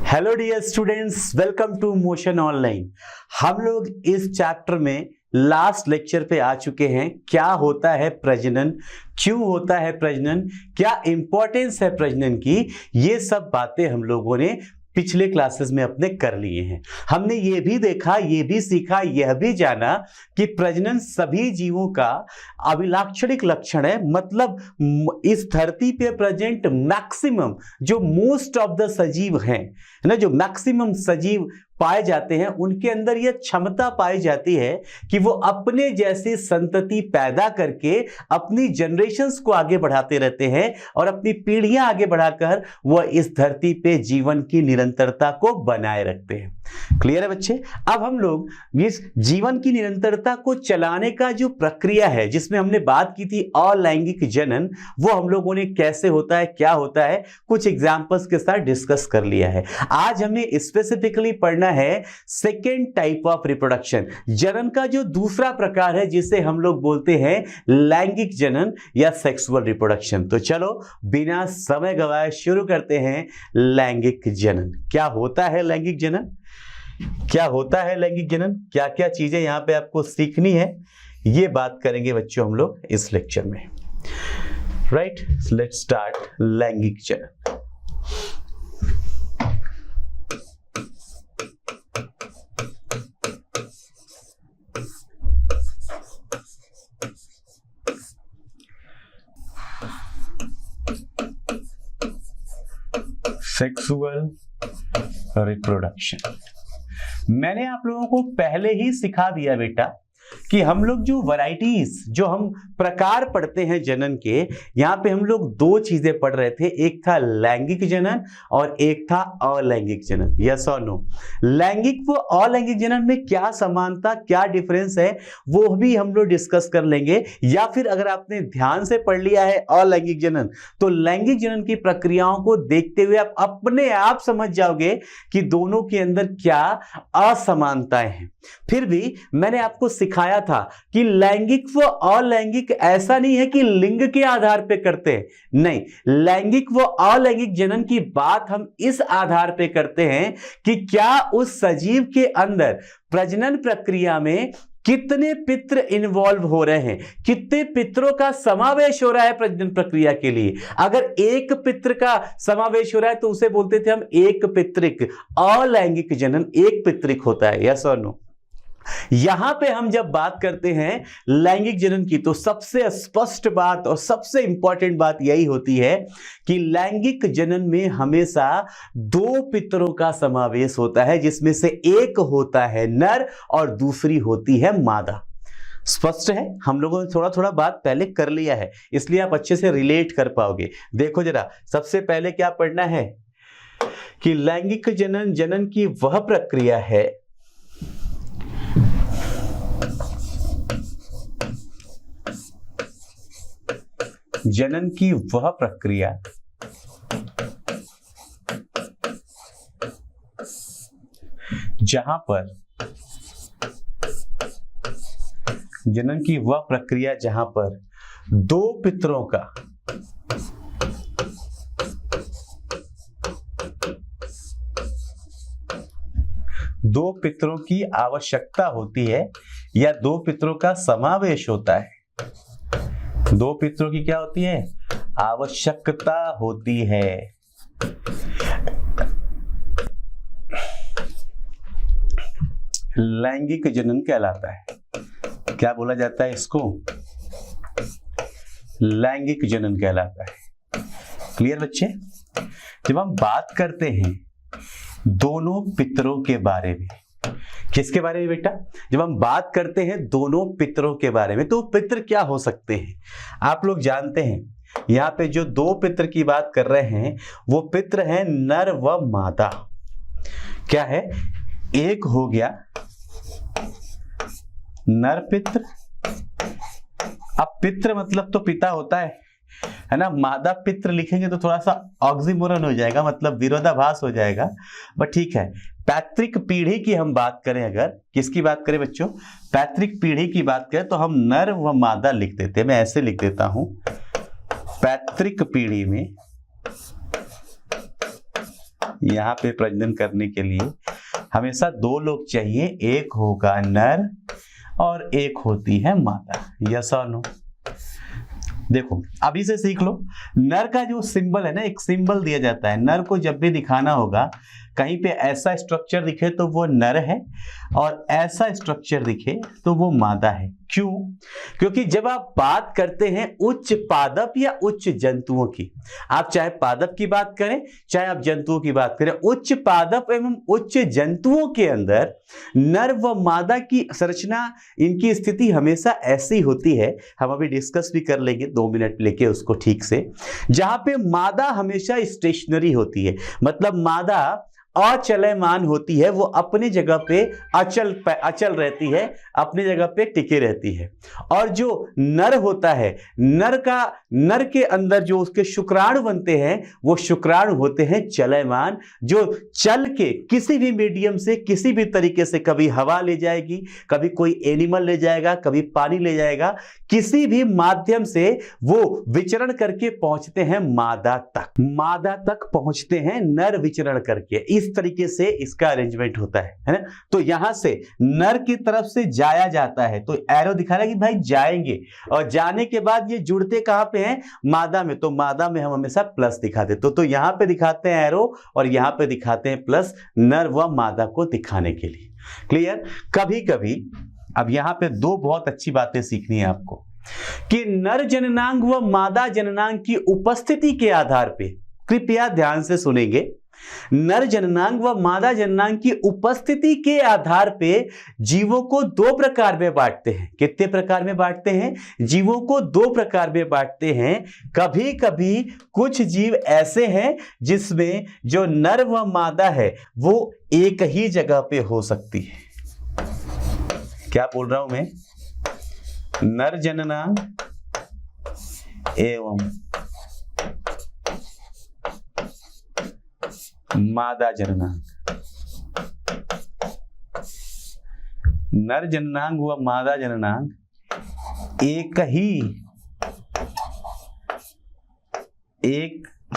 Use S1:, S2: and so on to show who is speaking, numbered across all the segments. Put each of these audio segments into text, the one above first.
S1: Hello dear students, welcome to Motion online. हम लोग इस चैप्टर में लास्ट लेक्चर पे आ चुके हैं। क्या होता है प्रजनन, क्यों होता है प्रजनन, क्या इंपॉर्टेंस है प्रजनन की, ये सब बातें हम लोगों ने पिछले क्लासेस में अपने कर लिए हैं। हमने ये भी देखा, ये भी सीखा, यह भी जाना कि प्रजनन सभी जीवों का अभिलाक्षणिक लक्षण है। मतलब इस धरती पे प्रेजेंट मैक्सिमम जो मोस्ट ऑफ द सजीव हैं ना, जो मैक्सिमम सजीव पाए जाते हैं, उनके अंदर यह क्षमता पाई जाती है कि वो अपने जैसी संतति पैदा करके अपनी जनरेशंस को आगे बढ़ाते रहते हैं और अपनी पीढ़ियां आगे बढ़ाकर वह इस धरती पे जीवन की निरंतरता को बनाए रखते हैं। क्लियर है बच्चे? अब हम लोग इस जीवन की निरंतरता को चलाने का जो प्रक्रिया है, जिसमें हमने बात की थी अलैंगिक जनन, वो हम लोगों ने कैसे होता है, क्या होता है, कुछ एग्जांपल्स के साथ डिस्कस कर लिया है। आज हमें स्पेसिफिकली पढ़ना है सेकेंड टाइप ऑफ रिप्रोडक्शन, जनन का जो दूसरा प्रकार है, जिसे हम लोग बोलते हैं लैंगिक जनन या सेक्सुअल रिप्रोडक्शन। तो चलो बिना समय गवाए शुरू करते हैं लैंगिक जनन। क्या होता है लैंगिक जनन, क्या होता है लैंगिक जनन, क्या क्या चीजें यहां पे आपको सीखनी है, ये बात करेंगे बच्चों हम लोग इस लेक्चर में। राइट, लेट्स स्टार्ट लैंगिक जनन। सेक्सुअल रिप्रोडक्शन मैंने आप लोगों को पहले ही सिखा दिया बेटा कि हम लोग जो वैरायटीज, जो हम प्रकार पढ़ते हैं जनन के, यहां पे हम लोग दो चीजें पढ़ रहे थे। एक था लैंगिक जनन और एक था अलैंगिक जनन। यस और नो? लैंगिक व अलैंगिक जनन में क्या समानता, क्या डिफरेंस है, वो भी हम लोग डिस्कस कर लेंगे। या फिर अगर आपने ध्यान से पढ़ लिया है अलैंगिक जनन, तो लैंगिक जनन की प्रक्रियाओं को देखते हुए आप अपने आप समझ जाओगे कि दोनों के अंदर क्या असमानताएं हैं। फिर भी मैंने आपको सिखाया था कि लैंगिक व अलैंगिक ऐसा नहीं है कि लिंग के आधार पे करते हैं, नहीं। लैंगिक व अलैंगिक जनन की बात हम इस आधार पे करते हैं कि क्या उस सजीव के अंदर प्रजनन प्रक्रिया में कितने पित्र इन्वॉल्व हो रहे हैं, कितने पितरों का समावेश हो रहा है प्रजनन प्रक्रिया के लिए। अगर एक पित्र का समावेश हो रहा है तो उसे बोलते थे हम एक पितृक। अलैंगिक जनन एक पितृक होता है। यस और नो? यहां पे हम जब बात करते हैं लैंगिक जनन की, तो सबसे स्पष्ट बात और सबसे इंपॉर्टेंट बात यही होती है कि लैंगिक जनन में हमेशा दो पितरों का समावेश होता है, जिसमें से एक होता है नर और दूसरी होती है मादा। स्पष्ट है? हम लोगों ने थोड़ा थोड़ा बात पहले कर लिया है, इसलिए आप अच्छे से रिलेट कर पाओगे। देखो जरा, सबसे पहले क्या पढ़ना है कि लैंगिक जनन, जनन की वह प्रक्रिया है जनन की वह प्रक्रिया जहां पर जनन की वह प्रक्रिया जहां पर दो पितरों का दो पितरों की आवश्यकता होती है या दो पितरों का समावेश होता है। दो पितरों की क्या होती है? आवश्यकता होती है। लैंगिक जनन कहलाता है। क्या बोला जाता है इसको? लैंगिक जनन कहलाता है। क्लियर बच्चे? जब हम बात करते हैं दोनों पितरों के बारे में, किसके बारे में बेटा? जब हम बात करते हैं दोनों पितरों के बारे में, तो पितर क्या हो सकते हैं? आप लोग जानते हैं यहां पे जो दो पितर की बात कर रहे हैं, वो पितर हैं नर व मादा। क्या है? एक हो गया नर पित्र। अब पित्र मतलब तो पिता होता है ना। मादा पित्र लिखेंगे तो थोड़ा सा ऑक्सीमोरन हो जाएगा, मतलब विरोधाभास हो जाएगा, बट ठीक है। पैतृक पीढ़ी की हम बात करें, अगर किसकी बात करें बच्चों? पैतृक पीढ़ी की बात करें तो हम नर व मादा लिख देते हैं। मैं ऐसे लिख देता हूं, पैतृक पीढ़ी में यहाँ पे प्रजनन करने के लिए हमेशा दो लोग चाहिए, एक होगा नर और एक होती है मादा। यस और नो? देखो अभी से सीख लो, नर का जो सिंबल है ना, एक सिंबल दिया जाता है। नर को जब भी दिखाना होगा, कहीं पे ऐसा स्ट्रक्चर दिखे तो वो नर है, और ऐसा स्ट्रक्चर दिखे तो वो मादा है। क्यों? क्योंकि जब आप बात करते हैं उच्च पादप या उच्च जंतुओं की, आप चाहे पादप की बात करें चाहे आप जंतुओं की बात करें, उच्च पादप एवं उच्च जंतुओं के अंदर नर व मादा की संरचना, इनकी स्थिति हमेशा ऐसी होती है। हम अभी डिस्कस भी कर लेंगे 2 मिनट लेके उसको ठीक से, जहां पे मादा हमेशा स्टेशनरी होती है, मतलब मादा अचलयमान होती है, वो अपनी जगह पे अचल रहती है, अपनी जगह पे टिके रहती है। और जो नर होता है, नर के अंदर जो उसके शुक्राणु बनते हैं, वो शुक्राणु होते हैं चलयमान, जो चल के किसी भी मीडियम से किसी भी तरीके से, कभी हवा ले जाएगी, कभी कोई एनिमल ले जाएगा, कभी पानी ले जाएगा, किसी भी माध्यम से वो विचरण करके पहुंचते हैं मादा तक पहुंचते हैं नर विचरण करके। इस तरीके से इसका अरेंजमेंट होता है ना। तो यहां से नर की तरफ से जाया जाता है, तो एरो दिखा रहा है कि भाई जाएंगे, और जाने के बाद ये जुड़ते कहां पे हैं? मादा में। तो मादा में हम हमेशा प्लस दिखाते, तो यहां पे दिखाते हैं एरो और यहां पे दिखाते हैं प्लस, नर व मादा को दिखाने के लिए। क्लियर? कभी कभी अब यहां पे 2 बहुत अच्छी बातें सीखनी है आपको, कि नर जननांग व मादा जननांग की उपस्थिति के आधार पे, कृपया ध्यान से सुनेंगे, नर जननांग व मादा जननांग की उपस्थिति के आधार पे जीवों को 2 प्रकार में बांटते हैं। कितने प्रकार में बांटते हैं? जीवों को 2 प्रकार में बांटते हैं। कभी कभी कुछ जीव ऐसे हैं जिसमें जो नर व मादा है वो एक ही जगह पे हो सकती है। क्या बोल रहा हूं मैं? नर जननांग एवं मादा जननांग, नर जननांग व मादा जननांग एक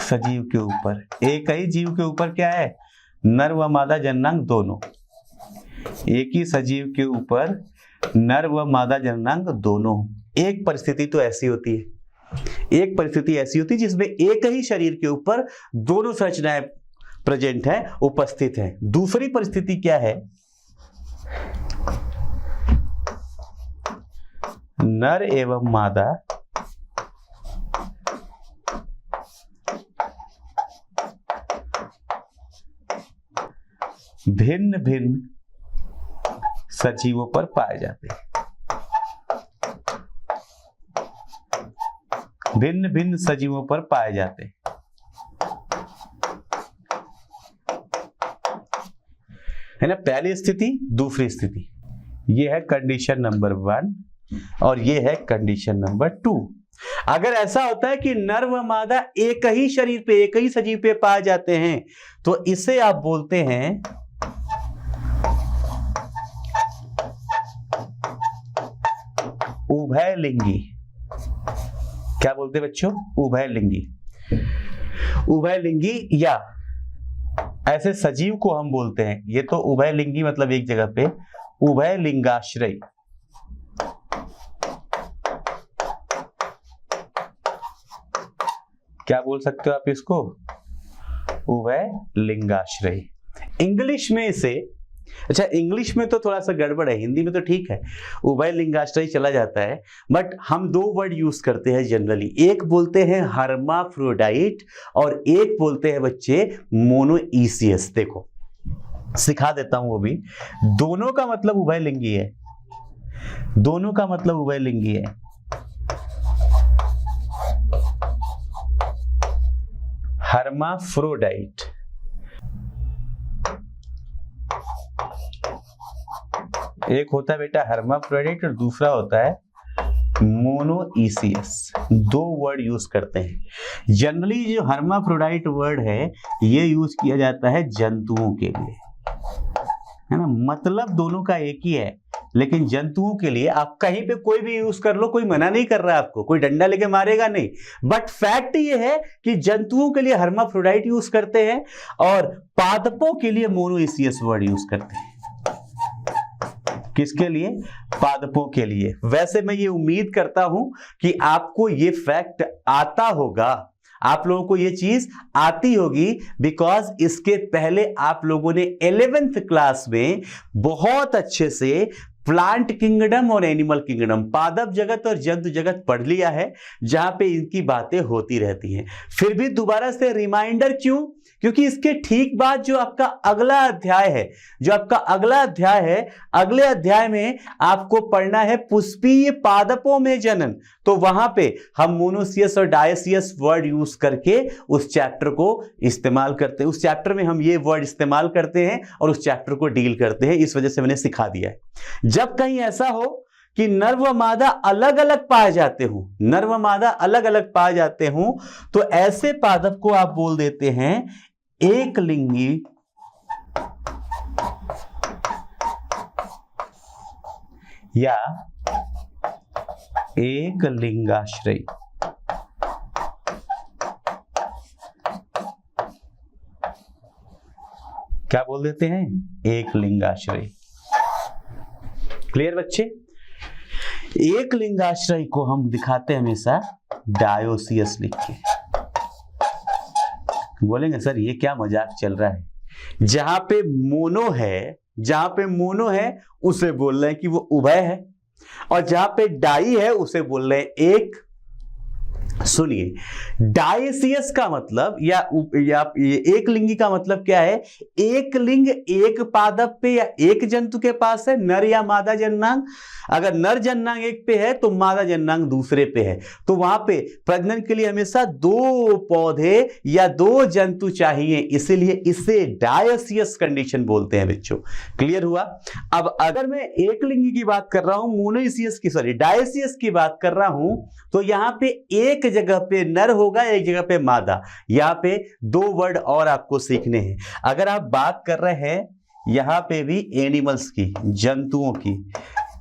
S1: सजीव के ऊपर, एक ही जीव के ऊपर क्या है? नर व मादा जननांग दोनों, एक ही सजीव के ऊपर नर व मादा जननांग दोनों। एक परिस्थिति तो ऐसी होती है, एक परिस्थिति ऐसी होती है जिसमें एक ही शरीर के ऊपर दोनों संरचनाएं प्रेजेंट है, उपस्थित है। दूसरी परिस्थिति क्या है? नर एवं मादा भिन्न भिन्न सजीवों पर पाए जाते हैं, भिन्न भिन्न सजीवों पर पाए जाते हैं। है ना, पहली स्थिति, दूसरी स्थिति। ये है कंडीशन नंबर 1 और ये है कंडीशन नंबर 2। अगर ऐसा होता है कि नर व मादा एक ही शरीर पे, एक ही सजीव पे पाए जाते हैं, तो इसे आप बोलते हैं उभयलिंगी। क्या बोलते हैं बच्चों? उभयलिंगी। उभयलिंगी या ऐसे सजीव को हम बोलते हैं, ये तो उभयलिंगी मतलब एक जगह पे, उभयलिंगाश्रयी। क्या बोल सकते हो आप इसको? उभयलिंगाश्रयी। इंग्लिश में इसे, अच्छा इंग्लिश में तो थोड़ा सा गड़बड़ है, हिंदी में तो ठीक है, उभयलिंगाश्रयी चला जाता है, बट हम 2 वर्ड यूज करते हैं जनरली। एक बोलते हैं हर्माफ्रोडाइट और एक बोलते हैं बच्चे मोनोइसियस। देखो सिखा देता हूं वो भी। दोनों का मतलब उभयलिंगी है, दोनों का मतलब उभयलिंगी है। हर्माफ्रोडाइट, एक होता है बेटा हर्माफ्रोडाइट और दूसरा होता है मोनोइसियस। 2 वर्ड यूज करते हैं जनरली। जो हर्माफ्रोडाइट वर्ड है ये यूज किया जाता है जंतुओं के लिए, है ना, मतलब दोनों का एक ही है, लेकिन जंतुओं के लिए आप कहीं पे कोई भी यूज कर लो, कोई मना नहीं कर रहा है आपको, कोई डंडा लेके मारेगा नहीं। बट फैक्ट ये है कि जंतुओं के लिए हर्माफ्रोडाइट यूज करते हैं और पादपों के लिए मोनोइसियस वर्ड यूज करते हैं। किसके लिए? पादपों के लिए। वैसे मैं ये उम्मीद करता हूं कि आपको ये फैक्ट आता होगा, आप लोगों को ये चीज आती होगी, बिकॉज इसके पहले आप लोगों ने 11th क्लास में बहुत अच्छे से प्लांट किंगडम और एनिमल किंगडम, पादप जगत और जंतु जगत पढ़ लिया है, जहां पे इनकी बातें होती रहती हैं। फिर भी दोबारा से रिमाइंडर क्यों? क्योंकि इसके ठीक बाद जो आपका अगला अध्याय है, अगले अध्याय में आपको पढ़ना है पुष्पीय पादपों में जनन। तो वहां पे हम मोनोसियस और डायसियस वर्ड यूज करके उस चैप्टर को इस्तेमाल करते हैं, उस चैप्टर में हम ये वर्ड इस्तेमाल करते हैं और उस चैप्टर को डील करते हैं। इस वजह से मैंने सिखा दिया है। जब कहीं ऐसा हो कि नर व मादा अलग अलग पाए जाते हो, तो ऐसे पादप को आप बोल देते हैं एक लिंगी या एक लिंगाश्रयी। क्या बोल देते हैं? एक लिंगाश्रयी। क्लियर बच्चे? एक लिंगाश्रयी को हम दिखाते हैं हमेशा डायोसियस लिख के। बोलेंगे सर ये क्या मजाक चल रहा है? जहां पे मोनो है उसे बोल रहे हैं कि वो उभय है, और जहां पे डाई है उसे बोल रहे हैं एक। सुनिए, डायसियस का मतलब या एक लिंगी का मतलब क्या है? एक लिंग एक पादप पे या एक जंतु के पास है, नर या मादा जननांग। अगर नर जननांग एक पे है तो मादा जननांग दूसरे पे है, तो वहां पे प्रजनन के लिए हमेशा दो पौधे या दो जंतु चाहिए, इसीलिए इसे डायसियस कंडीशन बोलते हैं बच्चों। क्लियर हुआ? अब अगर मैं एक लिंगी की बात कर रहा हूं, डायसियस की बात कर रहा हूं, तो यहां पे एक जगह पे नर होगा, एक जगह पे मादा। यहां पे दो वर्ड और आपको सीखने हैं। अगर आप बात कर रहे हैं यहां पे भी एनिमल्स की, जंतुओं की,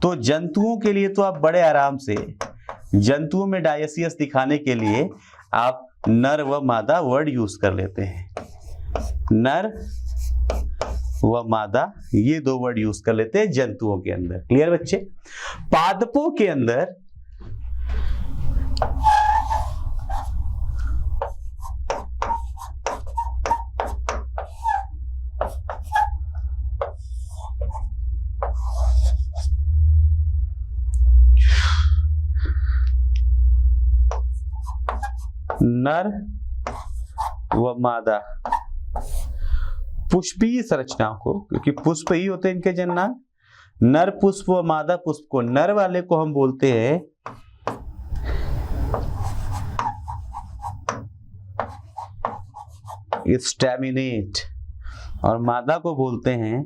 S1: तो जंतुओं के लिए तो आप बड़े आराम से, जंतुओं में डायसियस दिखाने के लिए आप नर व मादा वर्ड यूज कर लेते हैं। नर व मादा ये दो वर्ड यूज कर लेते हैं जंतुओं के अंदर। क्लियर बच्चे? पादपों के अंदर नर व मादा पुष्पीय संरचनाओं को, क्योंकि पुष्प ही होते हैं इनके जननांग, नर पुष्प व मादा पुष्प को, नर वाले को हम बोलते हैं स्टैमिनेट और मादा को बोलते हैं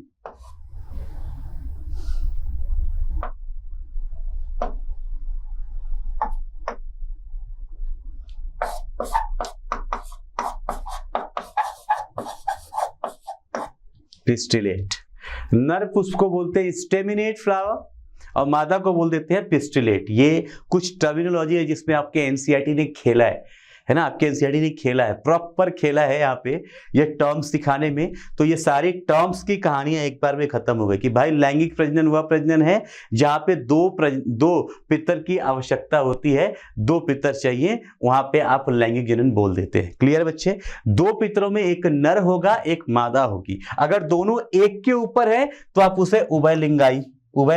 S1: पिस्टिलेट। नर पुष्प को बोलते हैं स्टेमिनेट फ्लावर और मादा को बोल देते हैं पिस्टिलेट। ये कुछ टर्मिनोलॉजी है जिसमें आपके एनसीईआरटी ने खेला है ना, आपके एनसीईआरटी ने खेला है, प्रॉपर खेला है यहाँ पे ये टर्म्स सिखाने में। तो ये सारी टर्म्स की कहानियां एक बार में खत्म हो गई कि भाई लैंगिक प्रजनन वह प्रजनन है जहाँ पे दो पितर की आवश्यकता होती है, दो पितर चाहिए, वहां पे आप लैंगिक जनन बोल देते हैं। क्लियर बच्चे? दो पितरों में एक नर होगा, एक मादा होगी। अगर दोनों एक के ऊपर है तो आप उसे उभय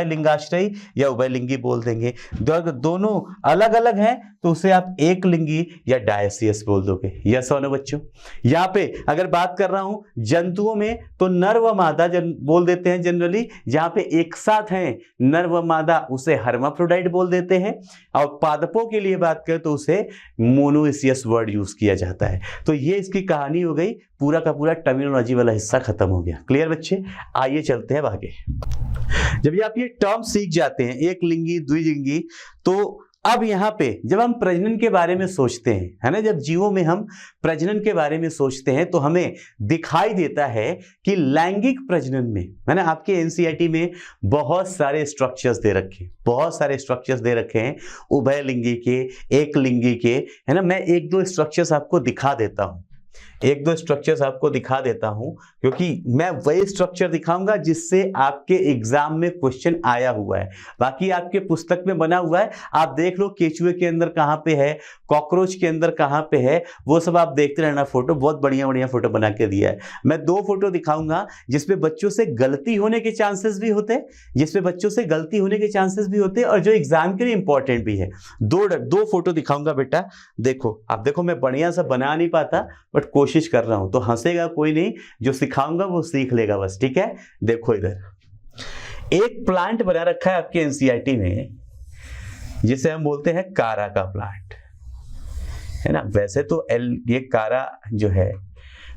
S1: लिंगाश्रयी या उभयलिंगी बोल देंगे। अगर दोनों अलग अलग हैं तो उसे आप एक लिंगी या डायसियस बोल दोगे। यस और नो बच्चों? यहाँ पे अगर बात कर रहा हूं जंतुओं में तो नर व मादा बोल देते हैं जनरली। जहां पे एक साथ हैं नर व मादा उसे हर्माफ्रोडाइट बोल देते हैं, और पादपों के लिए बात करें तो उसे मोनोइसियस वर्ड यूज किया जाता है। तो ये इसकी कहानी हो गई, पूरा का पूरा टर्मिनोलॉजी वाला हिस्सा खत्म हो गया। क्लियर बच्चे? आइए चलते हैं आगे। जब आप ये टर्म सीख जाते हैं एक लिंगी द्विलिंगी, तो अब यहाँ पे जब हम प्रजनन के बारे में सोचते हैं, है ना, जब जीवों में हम प्रजनन के बारे में सोचते हैं तो हमें दिखाई देता है कि लैंगिक प्रजनन में, है ना, आपके एनसीईआरटी में बहुत सारे स्ट्रक्चर्स दे रखे हैं, बहुत सारे स्ट्रक्चर्स दे रखे हैं, उभय लिंगी के, एक लिंगी के, है ना। मैं एक दो स्ट्रक्चर्स आपको दिखा देता हूँ, एक दो स्ट्रक्चर्स आपको दिखा देता हूं, क्योंकि मैं वही स्ट्रक्चर दिखाऊंगा जिससे आपके एग्जाम में क्वेश्चन आया हुआ है। बाकी आपके पुस्तक में बना हुआ है, आप देख लो केचुए के अंदर कहां पे है, कॉकरोच के अंदर कहां पे है, वो सब आप देखते रहना। फोटो बहुत बढ़िया बढ़िया फोटो बना के दिया है। मैं दो फोटो दिखाऊंगा जिसपे बच्चों से गलती होने के चांसेस भी होते हैं, जिसपे बच्चों से गलती होने के चांसेस भी होते हैं, और जो एग्जाम के लिए इंपॉर्टेंट भी है। दो फोटो दिखाऊंगा बेटा, देखो आप देखो, मैं बढ़िया सा बना नहीं पाता बट कोशिश कर रहा हूं, तो हंसेगा कोई नहीं, जो सिखाऊंगा वो सीख लेगा बस, ठीक है। देखो इधर एक प्लांट बना रखा है आपके एनसीईआरटी में, जिसे हम बोलते हैं कारा का प्लांट, है ना। वैसे तो ये कारा जो है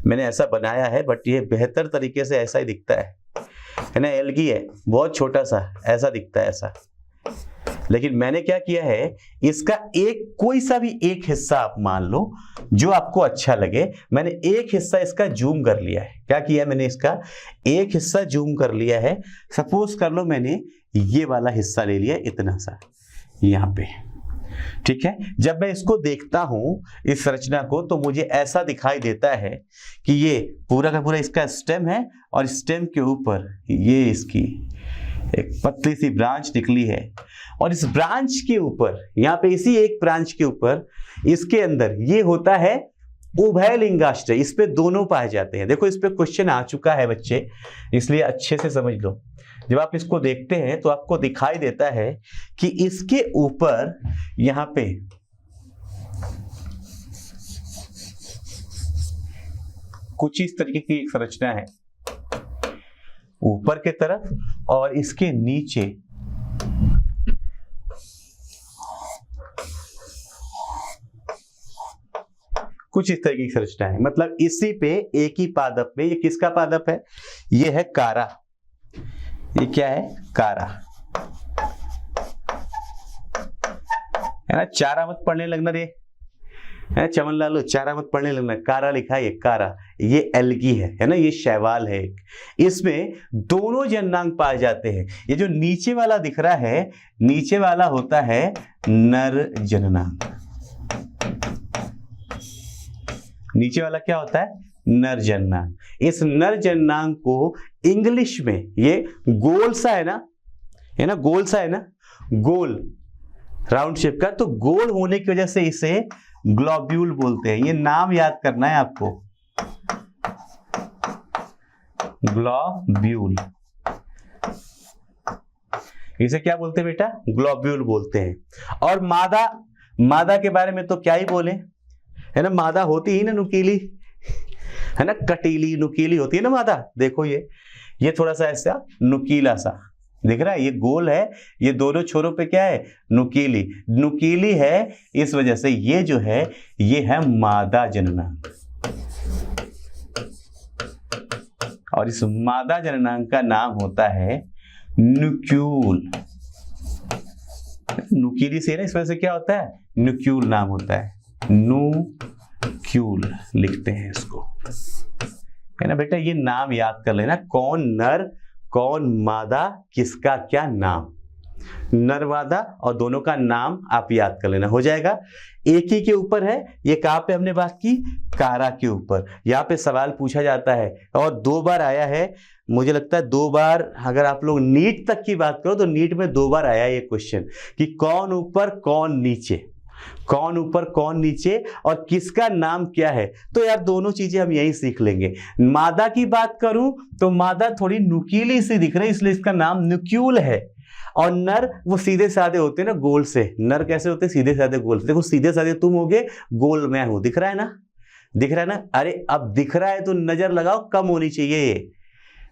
S1: मैंने ऐसा बनाया है, बट ये बेहतर तरीके से ऐसा ही दिखता है ना। एल्गी है, बहुत छोटा सा ऐसा दिखता है ऐसा, लेकिन मैंने क्या किया है, इसका कोई सा भी एक हिस्सा आप मान लो जो आपको अच्छा लगे। मैंने एक हिस्सा इसका जूम कर लिया है। क्या किया मैंने, इसका एक हिस्सा जूम कर लिया है। सपोज कर लो मैंने ये वाला हिस्सा ले लिया, इतना सा यहाँ पे, ठीक है। जब मैं इसको देखता हूं इस संरचना को, तो मुझे ऐसा दिखाई देता है कि ये पूरा का पूरा इसका स्टेम है, और स्टेम के ऊपर ये इसकी एक पतली सी ब्रांच निकली है, और इस ब्रांच के ऊपर, यहाँ पे इसी एक ब्रांच के ऊपर, इसके अंदर ये होता है उभय लिंगाश्रय। इस पे दोनों पाए जाते हैं। देखो इस पे क्वेश्चन आ चुका है बच्चे, इसलिए अच्छे से समझ लो। जब आप इसको देखते हैं तो आपको दिखाई देता है कि इसके ऊपर यहाँ पे कुछ इस तरीके की एक संरचना है ऊपर के तरफ, और इसके नीचे कुछ इस तरीके की संरचना है। मतलब इसी पे एक ही पादप में, ये किसका पादप है, ये है कारा। ये क्या है, कारा, है ना। चारा मत पढ़ने लगना रे, है चमन लालो, चारा मत पढ़ने लगना। कारा लिखा है, ये कारा, ये एल्गी है ना, ये शैवाल है एक। इसमें दोनों जननांग पाए जाते हैं। ये जो नीचे वाला दिख रहा है, नीचे वाला होता है नर जननांग। नीचे वाला क्या होता है, नर जननांग। इस नर जननांग को इंग्लिश में ये गोल सा है ना, गोल सा है ना, गोल राउंड शेप का, तो गोल होने की वजह से इसे ग्लोब्यूल बोलते हैं। ये नाम याद करना है आपको, ग्लोब्यूल। इसे क्या बोलते हैं बेटा, ग्लोब्यूल बोलते हैं। और मादा के बारे में तो क्या ही बोले, है ना। मादा होती ही ना नुकीली, है ना, कटीली नुकीली होती है ना मादा। देखो ये थोड़ा सा ऐसा नुकीला सा दिख रहा है, ये गोल है, ये दोनों छोरों पे क्या है, नुकीली है। इस वजह से ये जो है, ये है मादा जननांग। और इस मादा जननांग का नाम होता है नुक्यूल। नुकीली से ना, इस वजह से क्या होता है, नुक्यूल नाम होता है, नुक्यूल लिखते हैं इसको, है ना बेटा। ये नाम याद कर लेना, कौन नर कौन मादा, किसका क्या नाम, नर मादा, और दोनों का नाम आप याद कर लेना, हो जाएगा। एक ही के ऊपर है, ये कहां पे हमने बात की, कारा के ऊपर। यहाँ पे सवाल पूछा जाता है, और 2 बार आया है, मुझे लगता है 2 बार। अगर आप लोग नीट तक की बात करो तो नीट में 2 बार आया ये क्वेश्चन, कि कौन ऊपर कौन नीचे, कौन ऊपर कौन नीचे, और किसका नाम क्या है। तो यार दोनों चीजें हम यही सीख लेंगे। मादा की बात करूं तो मादा थोड़ी नुकीली सी दिख रही है, इसलिए इसका नाम नुक्यूल है। और नर वो सीधे साधे होते हैं ना, गोल से। नर कैसे होते हैं, सीधे साधे गोल से। देखो सीधे साधे तुम होगे, गोल मैं हूं, दिख रहा है ना, दिख रहा है ना। अरे अब दिख रहा है तो नजर लगाओ, कम होनी चाहिए ये।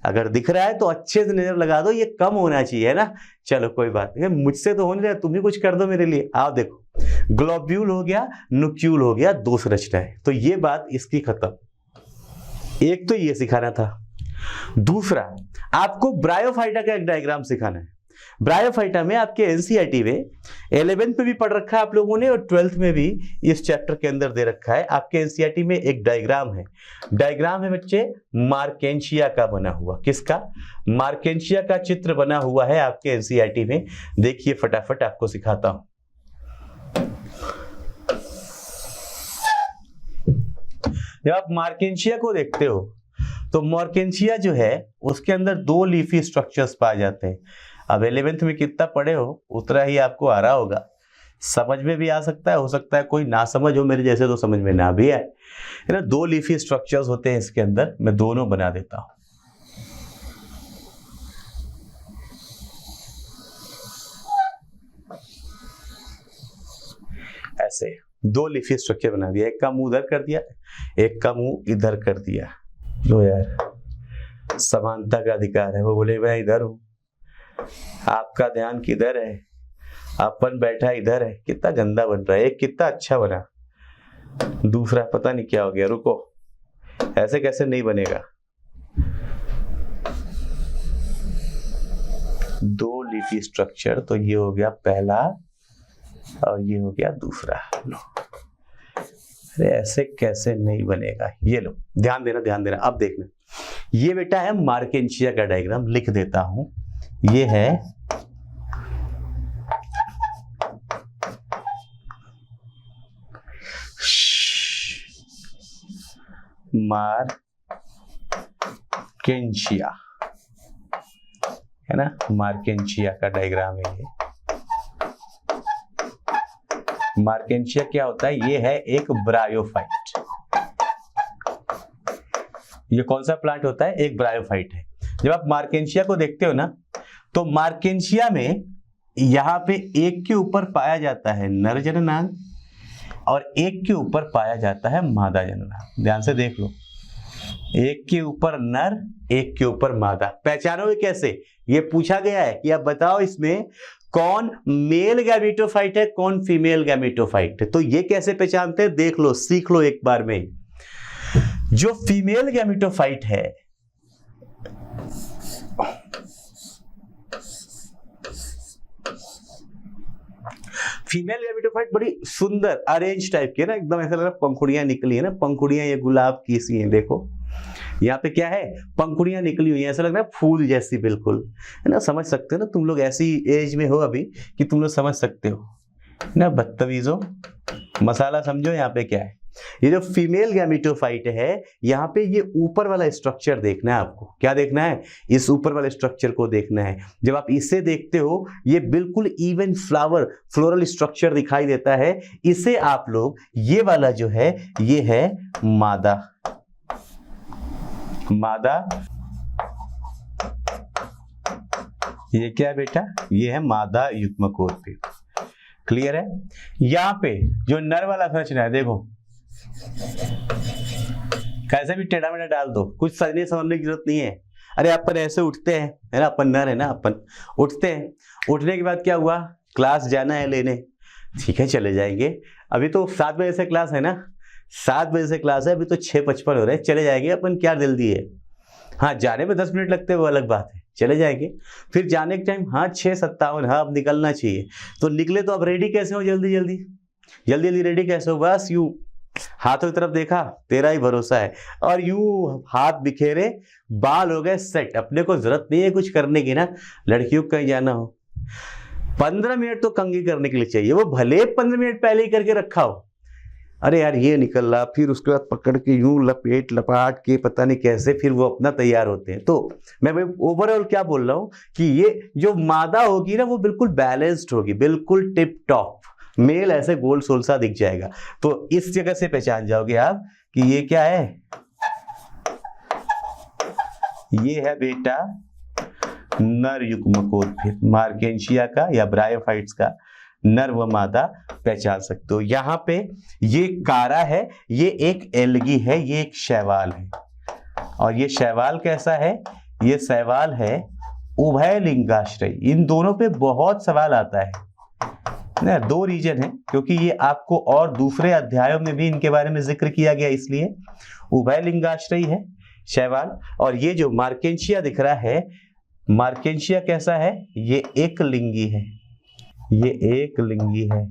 S1: अगर दिख रहा है तो अच्छे से नजर लगा दो, ये कम होना चाहिए, है ना। चलो कोई बात नहीं, मुझसे तो हो नहीं रहा, तुम ही कुछ कर दो मेरे लिए। आओ देखो, ग्लोब्यूल हो गया, नुक्यूल हो गया, 2 संरचना है। तो ये बात इसकी खत्म। एक तो ये सिखाना था। दूसरा, आपको ब्रायोफाइटा का एक डायग्राम सिखाना है। ब्रायोफाइटा में आपके एनसीईआरटी में 11th में भी पढ़ रखा है आप लोगों ने और 12th में भी इस चैप्टर के अंदर दे रखा है। आपके एनसीईआरटी में एक डायग्राम है बच्चे मार्केंशिया का बना हुआ। किसका? मार्केंशिया का चित्र बना हुआ है आपके एनसीईआरटी में। देखिए फटाफट आपको सिखाता हूं। जब आप मार्केंशिया को देखते हो तो मार्केंशिया जो है उसके अंदर 2 लीफी स्ट्रक्चर्स पाए जाते हैं। अब 11th में कितना पढ़े हो उतना ही आपको आ रहा होगा, समझ में भी आ सकता है, हो सकता है कोई ना समझ हो मेरे जैसे तो समझ में ना भी आए, है ना। 2 लीफी स्ट्रक्चर्स होते हैं इसके अंदर, मैं दोनों बना देता हूं। ऐसे 2 लीफी स्ट्रक्चर बना दिया, एक का मुंह उधर कर दिया, एक का मुंह इधर कर दिया। लो यार, समानता का अधिकार है। वो बोले मैं इधर हूं, आपका ध्यान किधर है, अपन बैठा इधर है। कितना गंदा बन रहा है, एक कितना अच्छा बना, दूसरा पता नहीं क्या हो गया। रुको, ऐसे कैसे नहीं बनेगा। 2 लीफी स्ट्रक्चर, तो ये हो गया पहला और ये हो गया दूसरा। लो, अरे ऐसे कैसे नहीं बनेगा। ये लो, ध्यान देना। अब देखना, ये बेटा है मार्केंशिया का डायग्राम, लिख देता हूं। ये है मार्केंशिया, है ना, मार्केंशिया का डायग्राम है ये। मार्केंशिया क्या होता है? ये है एक ब्रायोफाइट। ये कौन सा प्लांट होता है? एक ब्रायोफाइट है। जब आप मार्केंशिया को देखते हो ना, तो मार्केंशिया में यहां पे एक के ऊपर पाया जाता है नर जननांग और एक के ऊपर पाया जाता है मादा जननांग। ध्यान से देख लो, एक के ऊपर नर, एक के ऊपर मादा। पहचानोगे कैसे? ये पूछा गया है कि आप बताओ इसमें कौन मेल गैमेटोफाइट है, कौन फीमेल गैमेटोफाइट है। तो ये कैसे पहचानते हैं? देख लो, सीख लो एक बार में। जो फीमेल गैमेटोफाइट है, फीमेल गैमेटोफाइट बड़ी सुंदर अरेंज टाइप की है ना, एकदम ऐसा लग रहा है पंखुड़ियां निकली है ना, पंखुड़ियां ये गुलाब की सी हैं। देखो यहाँ पे क्या है, पंखुड़ियां निकली हुई हैं, ऐसा लग रहा है फूल जैसी, बिल्कुल, है ना। समझ सकते हो ना, तुम लोग ऐसी एज में हो अभी कि तुम लोग समझ सकते हो ना। बदतमीजों, मसाला समझो यहाँ पे क्या है। ये जो फीमेल गैमेटोफाइट है, यहाँ पे ये ऊपर वाला स्ट्रक्चर देखना है आपको। क्या देखना है? इस ऊपर वाले स्ट्रक्चर को देखना है। जब आप इसे देखते हो, ये बिल्कुल इवन फ्लोरल स्ट्रक्चर दिखाई देता है। इसे आप लोग, ये वाला जो है, ये है मादा। ये क्या है बेटा? ये है मादा युग्मकोद्भिद। क्लियर है? यहां पे जो नर वाला संरचना है, देखो कैसे भी टेढ़ा मेढ़ा डाल दो, कुछ सजने समझने की जरूरत नहीं है। अरे अपन ऐसे उठते हैं, है ना, अपन नर है ना, अपन उठते हैं, उठने के बाद क्या हुआ, क्लास जाना है लेने, ठीक है चले जाएंगे। अभी तो 7 बजे से क्लास है ना, 7 बजे से क्लास है, अभी तो 6:55 हो रहे हैं, चले जाएंगे अपन, क्या जल्दी है। हाँ, जाने में 10 मिनट लगते हैं वो अलग बात है, चले जाएंगे। फिर जाने के टाइम, हाँ 6:57, हाँ अब निकलना चाहिए। तो निकले तो अब रेडी कैसे हो, जल्दी जल्दी रेडी कैसे हो? बस यूं हाथों की तरफ देखा, तेरा ही भरोसा है, और यूं हाथ बिखेरे, बाल हो गए सेट। अपने को जरूरत नहीं है कुछ करने की ना, लड़कियों को कहीं जाना हो 15 मिनट तो कंघी करने के लिए चाहिए, वो भले 15 मिनट पहले ही करके रखा हो। अरे यार ये निकल रहा, फिर उसके बाद पकड़ के यूं लपाट के पता नहीं कैसे फिर वो अपना तैयार होते हैं। तो मैं ओवरऑल क्या बोल रहा हूं कि ये जो मादा होगी ना, वो बिल्कुल बैलेंस्ड होगी, बिल्कुल टिप टॉप। मेल ऐसे गोल सोल सा दिख जाएगा। तो इस जगह से पहचान जाओगे आप कि ये क्या है, ये है बेटा नर युग्मकोद्भिद, मार्केंशिया का या ब्रायोफाइट्स का नर व मादा पहचान सकते हो। यहां पे ये कारा है, ये एक एल्गी है, ये एक शैवाल है। और ये शैवाल कैसा है? ये शैवाल है उभय लिंगाश्रय। इन दोनों पे बहुत सवाल आता है ना, 2 रीजन है, क्योंकि ये आपको और दूसरे अध्यायों में भी इनके बारे में जिक्र किया गया, इसलिए उभय लिंगाश्रयी है शैवाल। और ये जो मार्केंशिया दिख रहा है, मार्केंशिया कैसा है? ये एक लिंगी है, ये एक लिंगी है।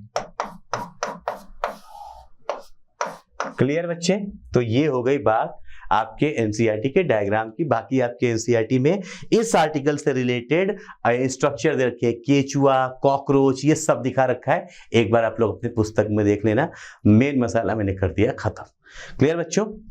S1: क्लियर बच्चे? तो ये हो गई बात आपके एनसीईआरटी के डायग्राम की। बाकी आपके एनसीईआरटी में इस आर्टिकल से रिलेटेड स्ट्रक्चर दे रखे, केचुआ, कॉकरोच, ये सब दिखा रखा है। एक बार आप लोग अपनी पुस्तक में देख लेना। मेन मसाला मैंने कर दिया खत्म। क्लियर बच्चों?